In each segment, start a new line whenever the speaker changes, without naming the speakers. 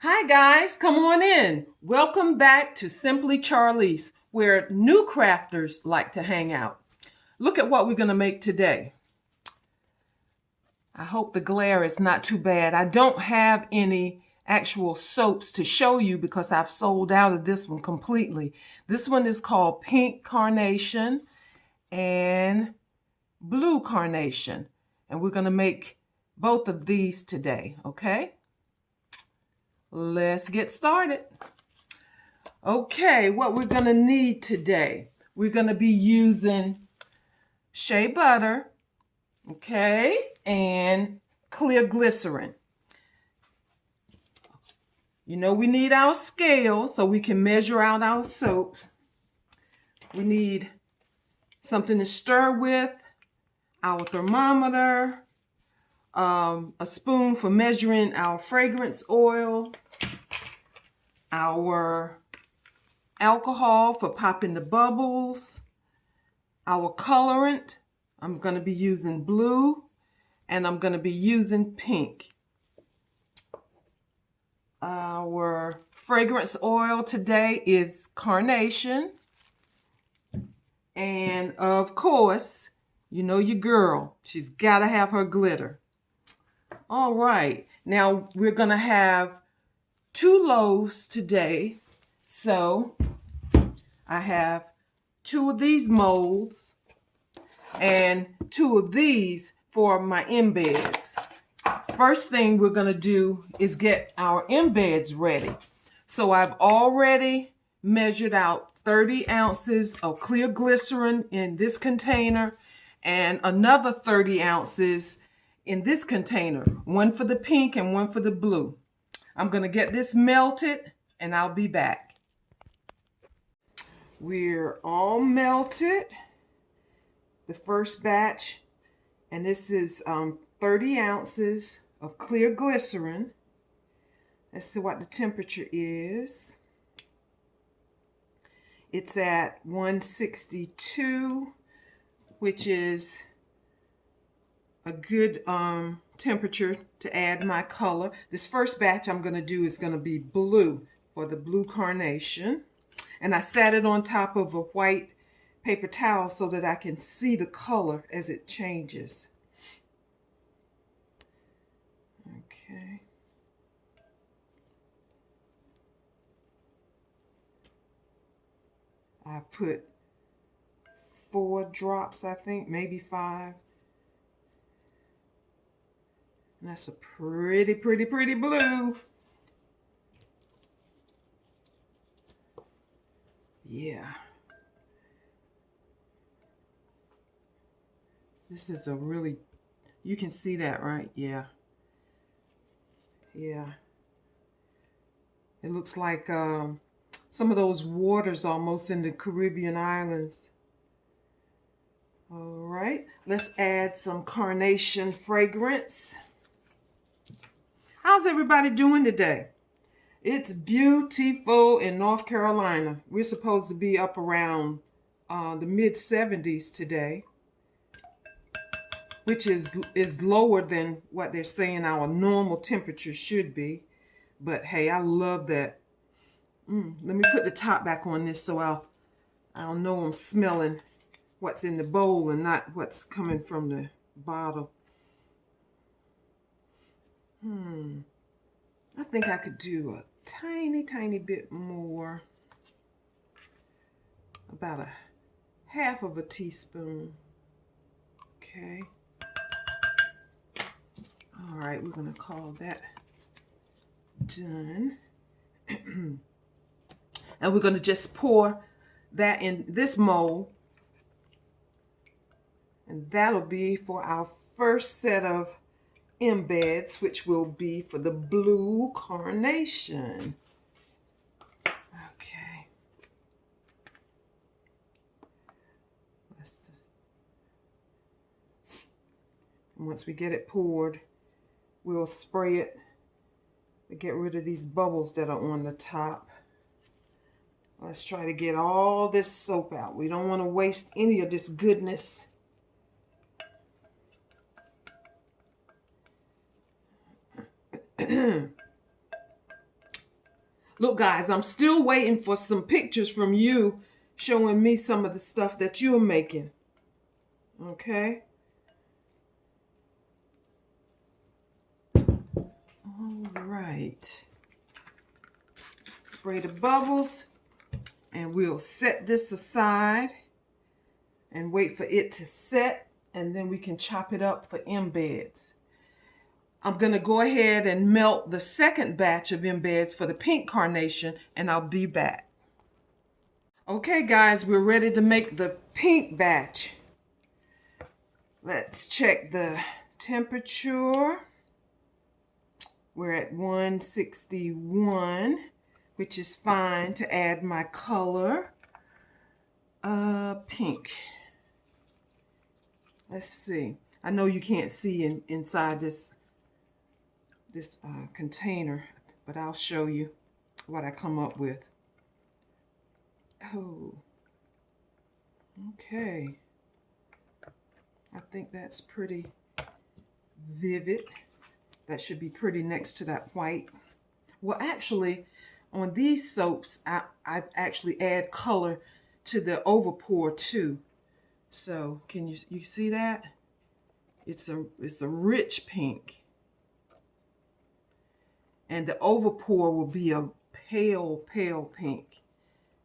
Hi guys, come on in. Welcome back to Simply Charlease, where new crafters like to hang out. Look at what we're going to make today. I hope the glare is not too bad. I don't have any actual soaps to show you because I've sold out of this one completely. This one is called Pink Carnation and Blue Carnation. And we're going to make both of these today, okay? Let's get started. Okay, what we're going to need today, we're going to be using shea butter, okay, and clear glycerin. You know we need our scale so we can measure out our soap. We need something to stir with, our thermometer, a spoon for measuring our fragrance oil, our alcohol for popping the bubbles, our colorant. I'm going to be using blue and I'm going to be using pink. Our fragrance oil today is Carnation. And of course, you know your girl. She's got to have her glitter. All right. Now we're going to have 2 loaves today. So I have 2 of these molds and 2 of these for my embeds. First thing we're going to do is get our embeds ready. So I've already measured out 30 ounces of clear glycerin in this container and another 30 ounces in this container, one for the pink and one for the blue. I'm going to get this melted and I'll be back. We're all melted, the first batch, and this is 30 ounces of clear glycerin. Let's see what the temperature is. It's at 162, which is a good temperature to add my color. This first batch I'm going to do is going to be blue for the blue carnation. And I sat it on top of a white paper towel so that I can see the color as it changes. Okay. I've put 4 drops, I think, maybe 5. And that's a pretty blue. Yeah. This is a really, you can see that, right? Yeah. Yeah. It looks like some of those waters almost in the Caribbean islands. All right, let's add some carnation fragrance. How's everybody doing today? It's beautiful in North Carolina. We're supposed to be up around the mid-70s today, which is lower than what they're saying our normal temperature should be. But hey, I love that. Let me put the top back on this so I'll know I'm smelling what's in the bowl and not what's coming from the bottle. I think I could do a tiny bit more. About a half of a teaspoon. Okay. All right, we're gonna call that done. And we're gonna just pour that in this mold. And that'll be for our first set of embeds, which will be for the blue carnation. Okay. Once we get it poured, we'll spray it to get rid of these bubbles that are on the top. Let's try to get all this soap out. We don't want to waste any of this goodness. Look, guys, I'm still waiting for some pictures from you showing me some of the stuff that you're making. Okay? All right. Spray the bubbles, and we'll set this aside and wait for it to set, and then we can chop it up for embeds. I'm going to go ahead and melt the second batch of embeds for the pink carnation, and I'll be back. Okay, guys, we're ready to make the pink batch. Let's check the temperature. We're at 161, which is fine to add my color. Pink. Let's see. I know you can't see inside this container, but I'll show you what I come up with. Oh, okay. I think that's pretty vivid. That should be pretty next to that white. Well, actually, on these soaps, I actually add color to the overpour too. So can you see that? It's a rich pink. And the overpour will be a pale, pale pink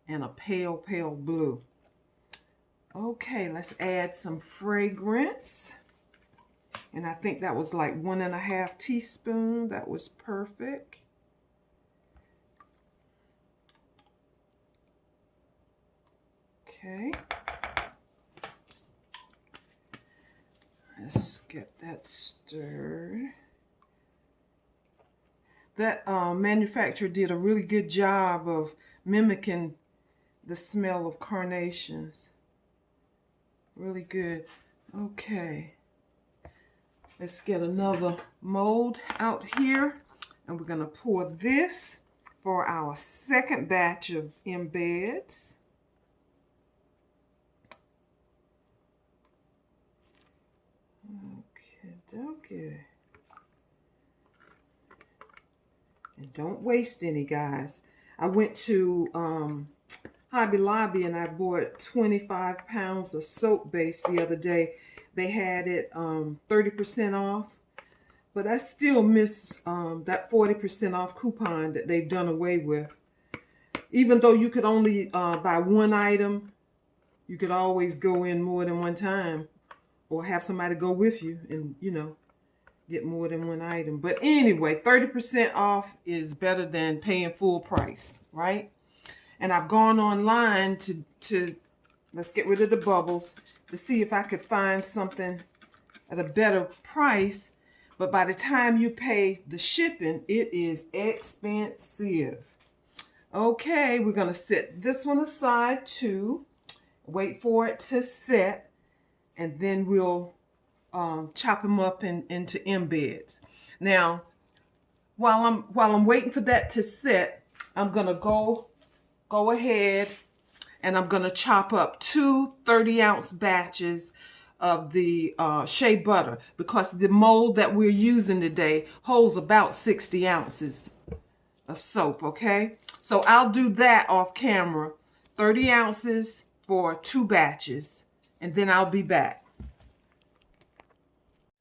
and a pale, pale blue. Okay, let's add some fragrance. And I think that was like 1.5 teaspoons. That was perfect. Okay. Let's get that stirred. That manufacturer did a really good job of mimicking the smell of carnations. Really good. Okay. Let's get another mold out here, and we're going to pour this for our second batch of embeds. Okay. And don't waste any, guys. I went to Hobby Lobby and I bought 25 pounds of soap base the other day. They had it 30% off, but I still miss that 40% off coupon that they've done away with. Even though you could only buy one item, you could always go in more than one time, or have somebody go with you and, you know, get more than one item. But anyway, 30% off is better than paying full price, right? And I've gone online to let's get rid of the bubbles, to see if I could find something at a better price. But by the time you pay the shipping, it is expensive. Okay, we're going to set this one aside too. Wait for it to set, and then we'll chop them up into embeds. Now, while I'm waiting for that to set, I'm going to go ahead and I'm going to chop up 2 30-ounce batches of the shea butter, because the mold that we're using today holds about 60 ounces of soap, okay? So I'll do that off camera, 30 ounces for 2 batches, and then I'll be back.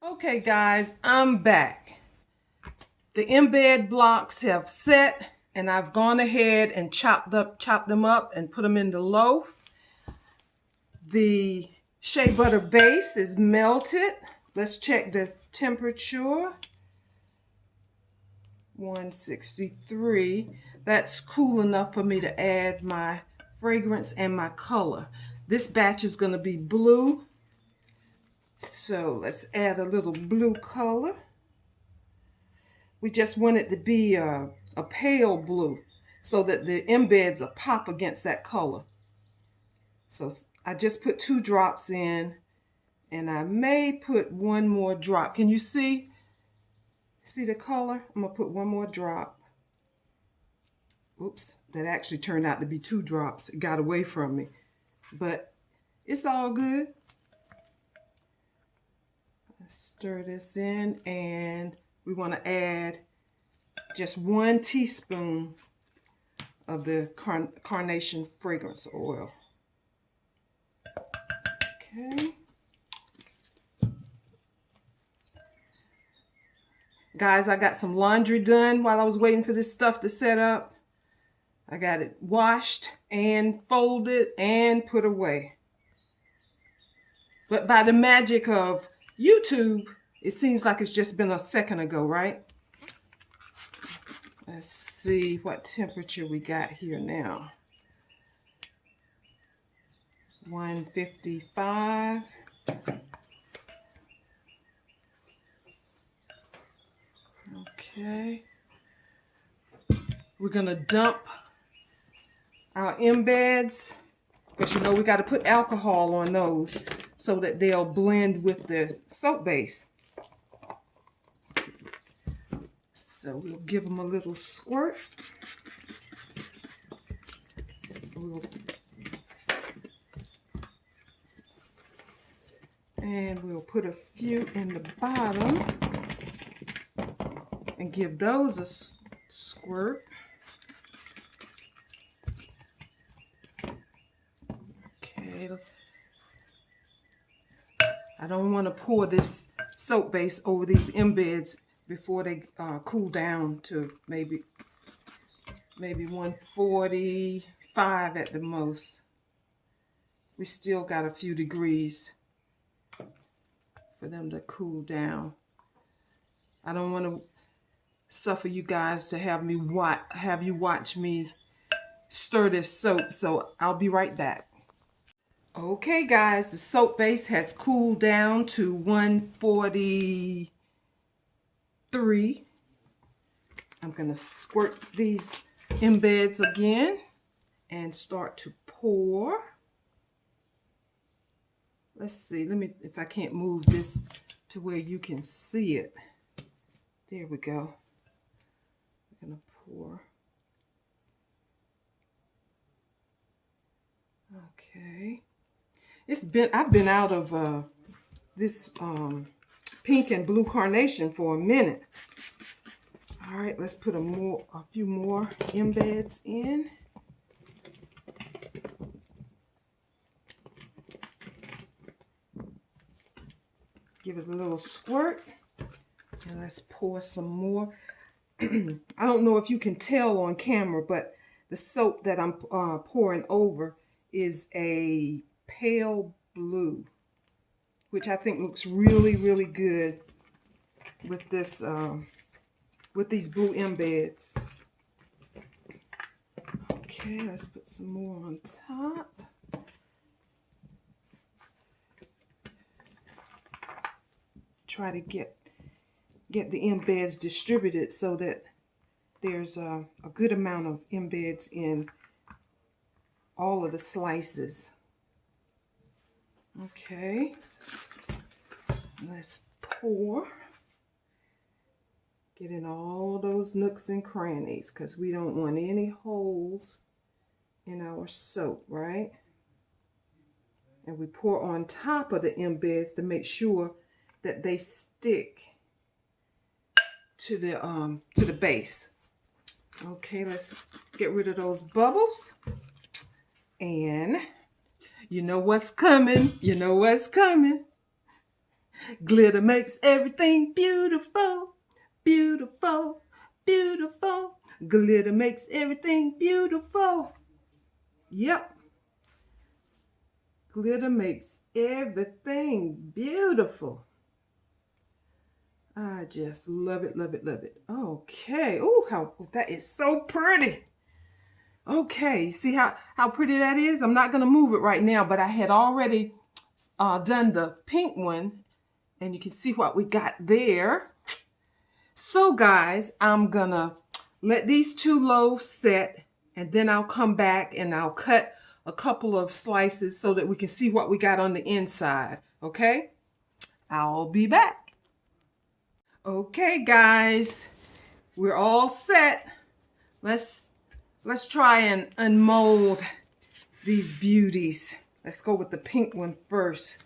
Okay, guys, I'm back. The embed blocks have set, and I've gone ahead and chopped them up and put them in the loaf. The shea butter base is melted. Let's check the temperature. 163. That's cool enough for me to add my fragrance and my color. This batch is going to be blue. So let's add a little blue color. We just want it to be a pale blue so that the embeds will pop against that color. So I just put 2 drops in, and I may put 1 more drop. Can you see? See the color? I'm going to put 1 more drop. Oops, that actually turned out to be 2 drops. It got away from me. But it's all good. Let's stir this in, and we want to add just 1 teaspoon of the Carnation fragrance oil. Okay. Guys, I got some laundry done while I was waiting for this stuff to set up. I got it washed and folded and put away. But by the magic of YouTube, it seems like it's just been a second ago, right? Let's see what temperature we got here now. 155. Okay. We're gonna dump our embeds, because you know we got to put alcohol on those so that they'll blend with the soap base. So we'll give them a little squirt. And we'll put a few in the bottom and give those a squirt. Okay. I don't want to pour this soap base over these embeds before they cool down to maybe 145 at the most. We still got a few degrees for them to cool down. I don't want to suffer you guys to have you watch me stir this soap, so I'll be right back. Okay guys, the soap base has cooled down to 143. I'm gonna squirt these embeds again and start to pour. Let's see, if I can't move this to where you can see it. There we go. I'm gonna pour. Okay. I've been out of this pink and blue carnation for a minute. All right, let's put a few more embeds in. Give it a little squirt, and let's pour some more. I don't know if you can tell on camera, but the soap that I'm pouring over is a pale blue, which I think looks really, really good with this with these blue embeds. Okay, let's put some more on top. Try to get the embeds distributed so that there's a good amount of embeds in all of the slices. Okay, let's pour. Get in all those nooks and crannies, because we don't want any holes in our soap, right? And we pour on top of the embeds to make sure that they stick to the base. Okay, let's get rid of those bubbles. And you know what's coming. You know what's coming. Glitter makes everything beautiful. Beautiful, beautiful. Glitter makes everything beautiful. Yep. Glitter makes everything beautiful. I just love it, love it, love it. Okay. Oh, that is so pretty. Okay, see how pretty that is? I'm not going to move it right now, but I had already done the pink one, and you can see what we got there. So guys, I'm going to let these 2 loaves set, and then I'll come back and I'll cut a couple of slices so that we can see what we got on the inside, okay? I'll be back. Okay, guys, we're all set. Let's try and unmold these beauties. Let's go with the pink one first.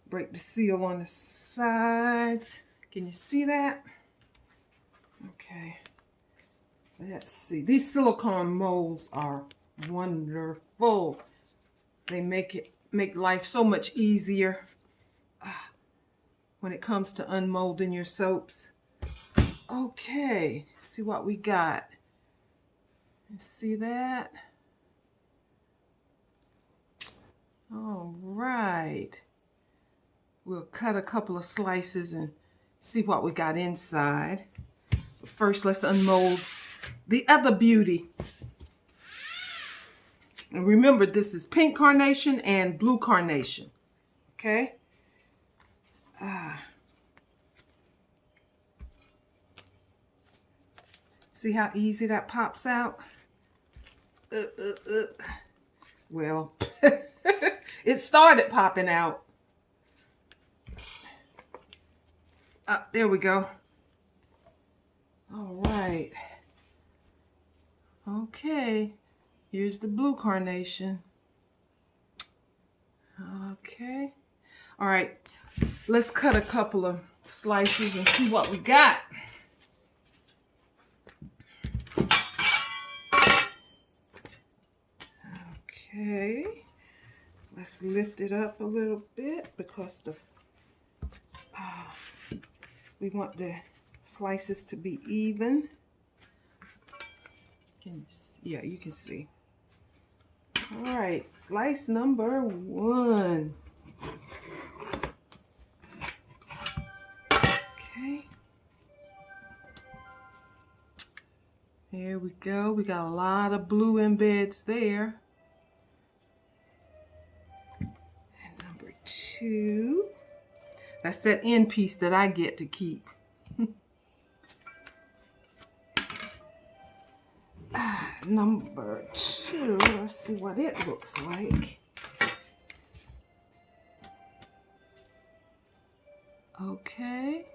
Break the seal on the sides. Can you see that? Okay. Let's see. These silicone molds are wonderful. They make life so much easier when it comes to unmolding your soaps. Okay, see what we got. See that? All right. We'll cut a couple of slices and see what we got inside. But first, let's unmold the other beauty. And remember, this is pink carnation and blue carnation. Okay? See how easy that pops out? Well, it started popping out. There we go. All right. Okay. Here's the blue carnation. Okay. All right. Let's cut a couple of slices and see what we got. Okay. Let's lift it up a little bit because we want the slices to be even. Yeah, you can see. All right, slice number 1. Okay. There we go. We got a lot of blue embeds there. And number 2. That's that end piece that I get to keep. Number 2, let's see what it looks like. Okay.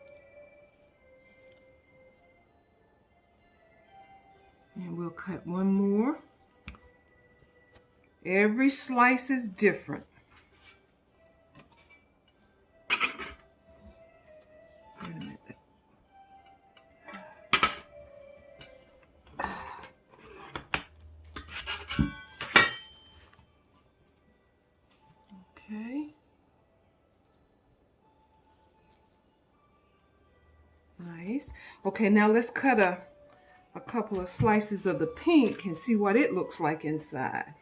And we'll cut one more. Every slice is different. Wait a minute. Okay. Nice. Okay, now let's cut a couple of slices of the pink and see what it looks like inside.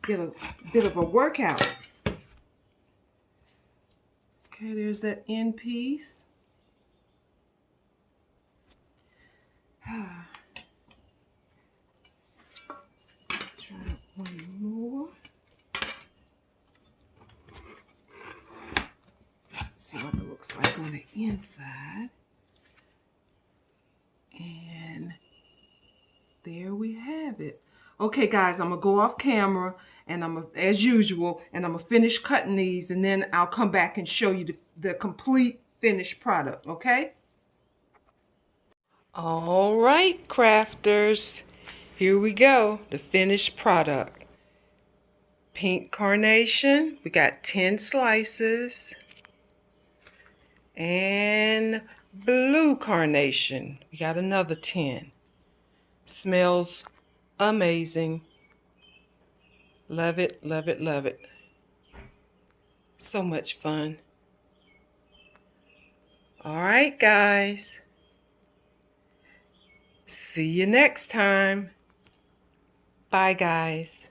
Get a bit of a workout. Okay, there's that end piece. Try one more. See what it looks like on the inside. And there we have it. Okay, guys, I'm gonna go off camera and as usual, and I'm gonna finish cutting these, and then I'll come back and show you the complete finished product, okay? All right, crafters, here we go, the finished product. Pink carnation, we got 10 slices, and blue carnation, we got another 10. Smells amazing. Love it, love it, love it. So much fun. All right, guys. See you next time. Bye, guys.